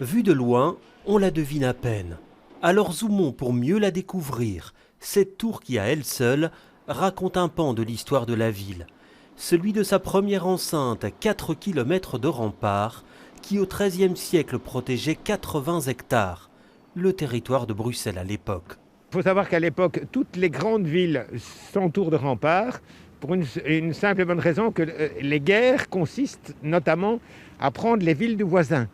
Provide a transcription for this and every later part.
Vue de loin, on la devine à peine. Alors zoomons pour mieux la découvrir. Cette tour qui, à elle seule, raconte un pan de l'histoire de la ville. Celui de sa première enceinte, 4 kilomètres de rempart, qui au XIIIe siècle protégeait 80 hectares, le territoire de Bruxelles à l'époque. Il faut savoir qu'à l'époque, toutes les grandes villes s'entourent de remparts pour une simple et bonne raison que les guerres consistent notamment à prendre les villes du voisin.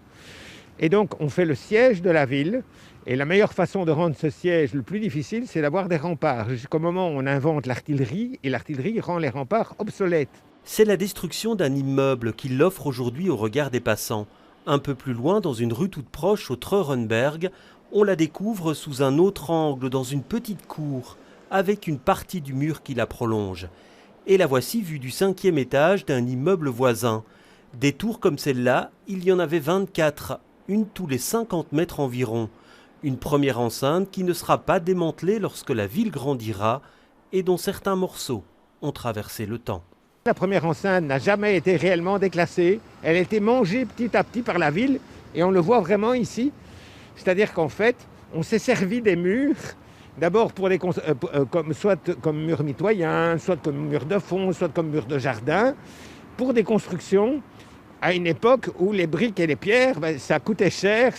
Et donc, on fait le siège de la ville. Et la meilleure façon de rendre ce siège le plus difficile, c'est d'avoir des remparts. Jusqu'au moment où on invente l'artillerie, et l'artillerie rend les remparts obsolètes. C'est la destruction d'un immeuble qui l'offre aujourd'hui au regard des passants. Un peu plus loin, dans une rue toute proche, au Treurenberg, on la découvre sous un autre angle, dans une petite cour, avec une partie du mur qui la prolonge. Et la voici vue du 5e étage d'un immeuble voisin. Des tours comme celle-là, il y en avait 24, une tous les 50 mètres environ. Une première enceinte qui ne sera pas démantelée lorsque la ville grandira et dont certains morceaux ont traversé le temps. La première enceinte n'a jamais été réellement déclassée. Elle a été mangée petit à petit par la ville et on le voit vraiment ici. C'est-à-dire qu'en fait, on s'est servi des murs, d'abord pour soit comme murs mitoyens, soit comme murs de fond, soit comme murs de jardin, pour des constructions à une époque où les briques et les pierres, ça coûtait cher,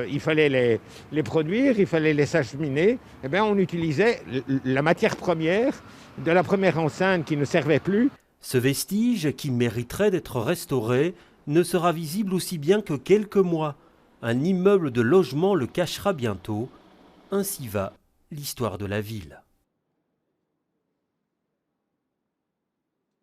il fallait les produire, il fallait les acheminer. On utilisait la matière première de la première enceinte qui ne servait plus. Ce vestige, qui mériterait d'être restauré, ne sera visible aussi bien que quelques mois. Un immeuble de logement le cachera bientôt. Ainsi va l'histoire de la ville.